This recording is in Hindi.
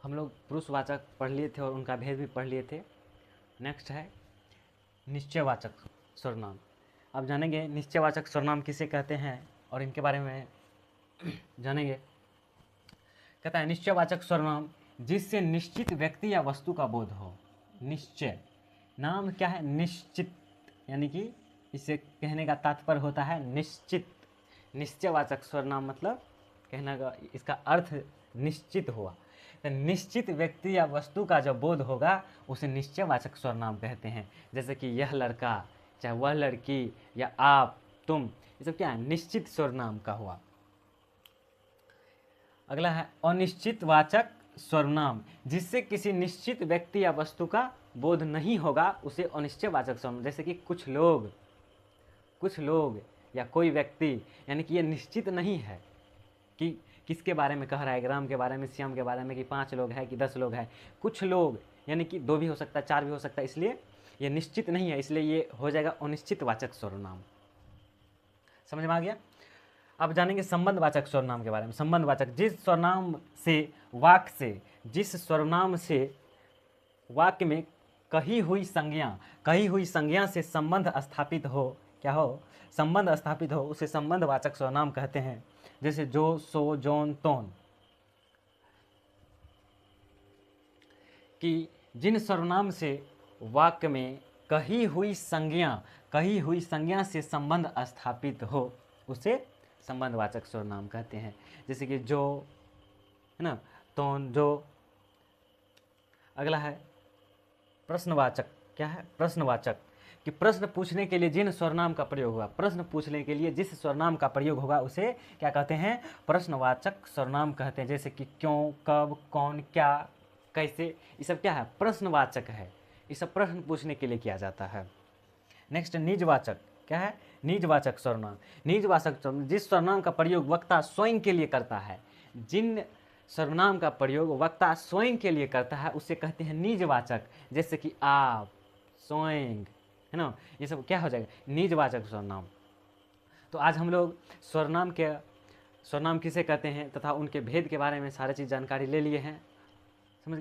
हम लोग पुरुषवाचक पढ़ लिए थे और उनका भेद भी पढ़ लिए थे। नेक्स्ट है निश्चयवाचक सर्वनाम। अब जानेंगे निश्चयवाचक सर्वनाम किसे कहते हैं और इनके बारे में जानेंगे। कहता है निश्चयवाचक सर्वनाम जिससे निश्चित व्यक्ति या वस्तु का बोध हो। निश्चय नाम क्या है? निश्चित, यानी कि इसे कहने का तात्पर्य होता है निश्चित। निश्चयवाचक सर्वनाम मतलब कहने का इसका अर्थ निश्चित हुआ। तो निश्चित व्यक्ति या वस्तु का जो बोध होगा उसे निश्चयवाचक सर्वनाम कहते हैं। जैसे कि यह लड़का, चाहे वह लड़की, या आप, तुम, ये सब क्या है? निश्चित सर्वनाम का हुआ। अगला है अनिश्चितवाचक सर्वनाम जिससे किसी निश्चित व्यक्ति या वस्तु का बोध नहीं होगा उसे अनिश्चयवाचक सर्वनाम। जैसे कि कुछ लोग या कोई व्यक्ति, यानी कि ये निश्चित नहीं है कि किसके बारे में कह रहा है, राम के बारे में, श्याम के बारे में, कि 5 लोग हैं कि 10 लोग हैं। कुछ लोग यानी कि 2 भी हो सकता है, 4 भी हो सकता है, इसलिए ये निश्चित नहीं है, इसलिए ये हो जाएगा अनिश्चितवाचक सर्वनाम। समझ में आ गया? अब जानेंगे संबंधवाचक सर्वनाम के बारे में। संबंधवाचक जिस सर्वनाम से वाक्य में कही हुई संज्ञा से संबंध स्थापित हो, क्या हो? संबंध स्थापित हो, उसे संबंधवाचक सर्वनाम कहते हैं। जैसे जो, सो, जोन, तोन, कि जिन सर्वनाम से वाक्य में कही हुई संज्ञा से संबंध स्थापित हो उसे संबंधवाचक सर्वनाम कहते हैं। जैसे कि जो, है ना, तोन, जो। अगला है प्रश्नवाचक। क्या है? प्रश्नवाचक कि प्रश्न पूछने के लिए जिन सर्वनाम का प्रयोग होगा, प्रश्न पूछने के लिए जिस सर्वनाम का प्रयोग होगा उसे क्या कहते हैं? प्रश्नवाचक सर्वनाम कहते हैं। जैसे कि क्यों, कब, कौन, क्या, कैसे, ये सब क्या है? प्रश्नवाचक है। ये सब प्रश्न पूछने के लिए किया जाता है। नेक्स्ट निजवाचक। क्या है? निजवाचक सर्वनाम। निजवाचक सर्वनाम जिस सर्वनाम का प्रयोग वक्ता स्वयं के लिए करता है, जिन सर्वनाम का प्रयोग वक्ता स्वयं के लिए करता है उसे कहते हैं निजवाचक। जैसे कि आप, स्वयं, है ना, ये सब क्या हो जाएगा? निजवाचक सर्वनाम। तो आज हम लोग सर्वनाम किसे कहते हैं तथा उनके भेद के बारे में सारी चीज़ जानकारी ले लिए हैं। समझ गए?